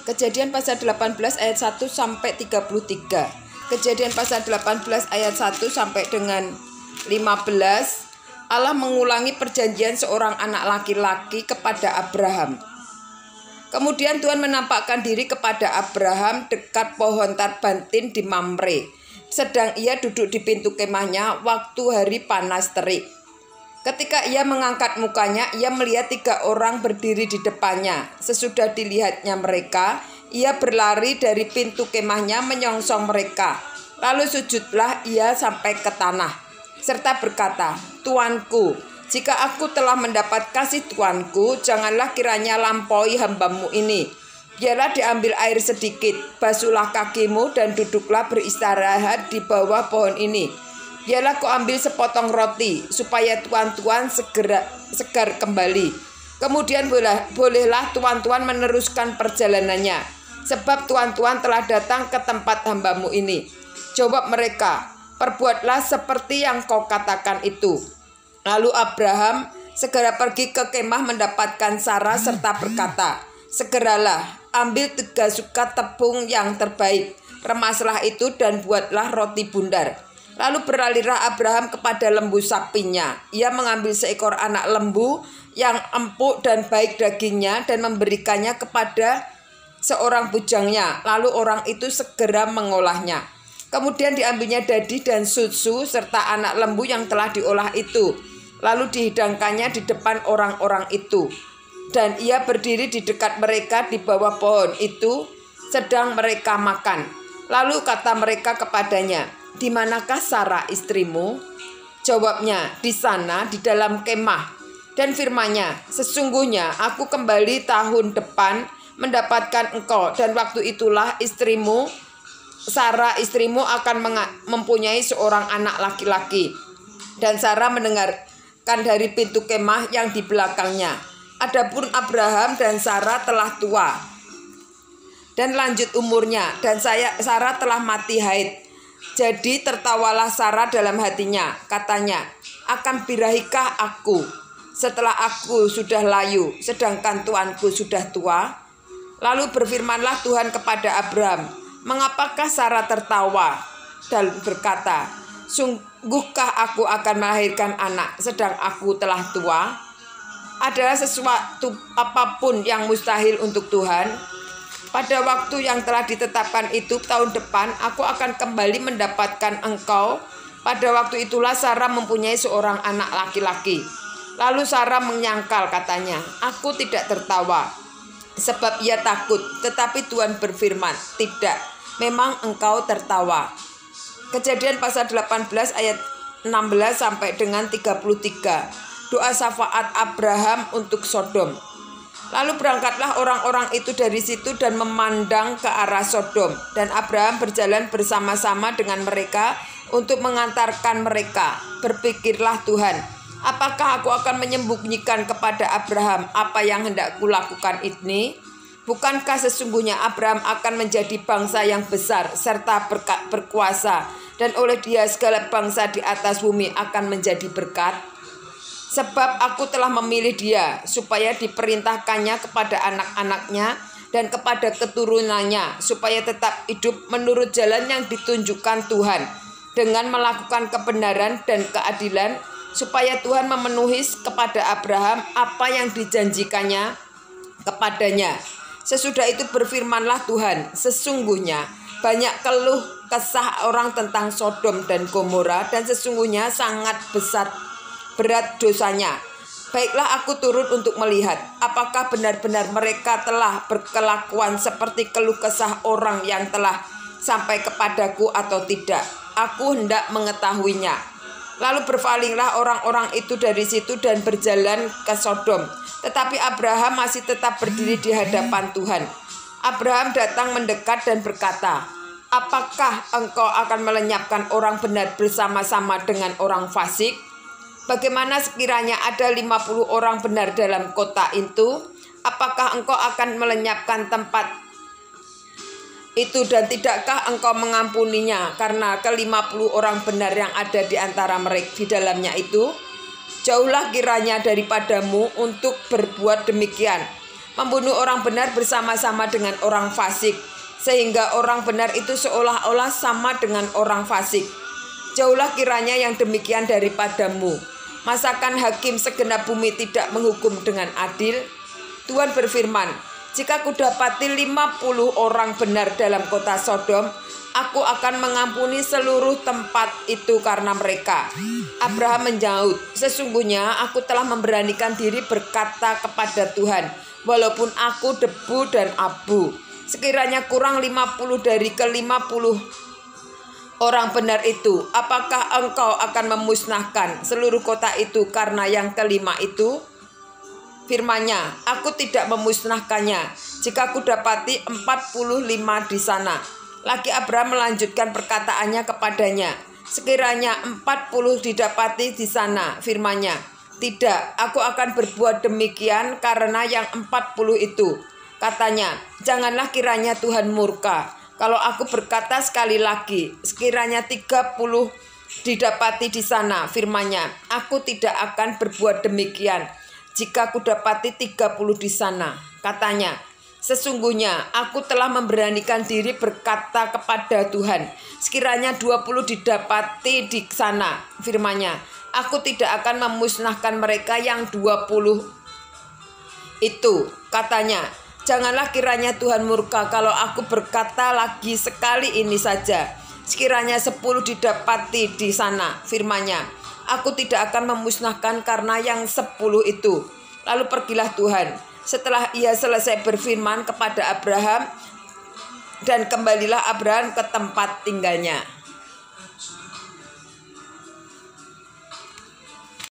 Kejadian pasal 18 ayat 1 sampai 33. Kejadian pasal 18 ayat 1 sampai dengan 15. Allah mengulangi perjanjian seorang anak laki-laki kepada Abraham. Kemudian Tuhan menampakkan diri kepada Abraham dekat pohon tarbantin di Mamre, sedang ia duduk di pintu kemahnya waktu hari panas terik. Ketika ia mengangkat mukanya, ia melihat 3 orang berdiri di depannya. Sesudah dilihatnya mereka, ia berlari dari pintu kemahnya menyongsong mereka. Lalu sujudlah ia sampai ke tanah, serta berkata, "Tuanku, jika aku telah mendapat kasih Tuanku, janganlah kiranya lampaui hambamu ini. Biarlah diambil air sedikit, basuhlah kakimu dan duduklah beristirahat di bawah pohon ini. Biarlah kau ambil sepotong roti, supaya tuan-tuan segar kembali. Kemudian bolehlah tuan-tuan meneruskan perjalanannya, sebab tuan-tuan telah datang ke tempat hambamu ini." Jawab mereka, "Perbuatlah seperti yang kau katakan itu." Lalu Abraham segera pergi ke kemah mendapatkan Sarah serta berkata, "Segeralah, ambil 3 sukat tepung yang terbaik, remaslah itu dan buatlah roti bundar." Lalu beralihlah Abraham kepada lembu sapinya. Ia mengambil seekor anak lembu yang empuk dan baik dagingnya dan memberikannya kepada seorang bujangnya. Lalu orang itu segera mengolahnya. Kemudian diambilnya dadi dan susu serta anak lembu yang telah diolah itu. Lalu dihidangkannya di depan orang-orang itu. Dan ia berdiri di dekat mereka di bawah pohon itu, sedang mereka makan. Lalu kata mereka kepadanya, "Di manakah Sarah istrimu?" Jawabnya, "Di sana, di dalam kemah." Dan firman-Nya, "Sesungguhnya aku kembali tahun depan mendapatkan engkau, dan waktu itulah istrimu, Sarah istrimu akan mempunyai seorang anak laki-laki." Dan Sarah mendengarkan dari pintu kemah yang di belakangnya. Adapun Abraham dan Sarah telah tua dan lanjut umurnya, dan Sarah telah mati haid. Jadi tertawalah Sarah dalam hatinya, katanya, "Akan birahikah aku setelah aku sudah layu, sedangkan tuanku sudah tua?" Lalu berfirmanlah Tuhan kepada Abraham, "Mengapakah Sarah tertawa dan berkata, sungguhkah aku akan melahirkan anak sedang aku telah tua? Adalah sesuatu apapun yang mustahil untuk Tuhan? Pada waktu yang telah ditetapkan itu tahun depan aku akan kembali mendapatkan engkau." Pada waktu itulah Sarah mempunyai seorang anak laki-laki. Lalu Sarah menyangkal, katanya, "Aku tidak tertawa, sebab ia takut." Tetapi Tuhan berfirman, "Tidak, memang engkau tertawa." Kejadian pasal 18 ayat 16 sampai dengan 33. Doa syafaat Abraham untuk Sodom. Lalu berangkatlah orang-orang itu dari situ dan memandang ke arah Sodom. Dan Abraham berjalan bersama-sama dengan mereka untuk mengantarkan mereka. Berpikirlah Tuhan, "Apakah aku akan menyembunyikan kepada Abraham apa yang hendak kulakukan ini? Bukankah sesungguhnya Abraham akan menjadi bangsa yang besar serta berkuasa, dan oleh dia segala bangsa di atas bumi akan menjadi berkat? Sebab aku telah memilih dia supaya diperintahkannya kepada anak-anaknya dan kepada keturunannya, supaya tetap hidup menurut jalan yang ditunjukkan Tuhan, dengan melakukan kebenaran dan keadilan, supaya Tuhan memenuhi kepada Abraham apa yang dijanjikannya kepadanya." Sesudah itu berfirmanlah Tuhan, "Sesungguhnya banyak keluh kesah orang tentang Sodom dan Gomora, dan sesungguhnya sangat berat dosanya. Baiklah aku turun untuk melihat apakah benar-benar mereka telah berkelakuan seperti keluh kesah orang yang telah sampai kepadaku atau tidak. Aku hendak mengetahuinya." Lalu berpalinglah orang-orang itu dari situ dan berjalan ke Sodom. Tetapi Abraham masih tetap berdiri di hadapan Tuhan. Abraham datang mendekat dan berkata, "Apakah engkau akan melenyapkan orang benar bersama-sama dengan orang fasik? Bagaimana sekiranya ada 50 orang benar dalam kota itu? Apakah engkau akan melenyapkan tempat itu, dan tidakkah engkau mengampuninya karena ke-50 orang benar yang ada di antara mereka di dalamnya itu? Jauhlah kiranya daripadamu untuk berbuat demikian. membunuh orang benar bersama-sama dengan orang fasik, sehingga orang benar itu seolah-olah sama dengan orang fasik. Jauhlah kiranya yang demikian daripadamu. Masakan hakim segenap bumi tidak menghukum dengan adil? Tuhan berfirman, jika kudapati 50 orang benar dalam kota Sodom, aku akan mengampuni seluruh tempat itu karena mereka. Abraham menjawab, sesungguhnya aku telah memberanikan diri berkata kepada Tuhan, walaupun aku debu dan abu. Sekiranya kurang 50 dari ke-50 orang benar itu, apakah engkau akan memusnahkan seluruh kota itu karena yang kelima itu? Firman-Nya, aku tidak memusnahkannya jika aku dapati 45 di sana. Lagi Abraham melanjutkan perkataannya kepadanya, sekiranya 40 didapati di sana. Firman-Nya, tidak, aku akan berbuat demikian karena yang 40 itu. Katanya, janganlah kiranya Tuhan murka kalau aku berkata sekali lagi, sekiranya 30 didapati di sana. Firman-Nya, aku tidak akan berbuat demikian jika aku dapati 30 di sana. Katanya, sesungguhnya aku telah memberanikan diri berkata kepada Tuhan, sekiranya 20 didapati di sana. Firman-Nya, aku tidak akan memusnahkan mereka yang 20 itu. Katanya, janganlah kiranya Tuhan murka kalau aku berkata lagi sekali ini saja, sekiranya 10 didapati di sana. Firman-Nya, aku tidak akan memusnahkan karena yang 10 itu. Lalu pergilah Tuhan setelah ia selesai berfirman kepada Abraham, dan kembalilah Abraham ke tempat tinggalnya.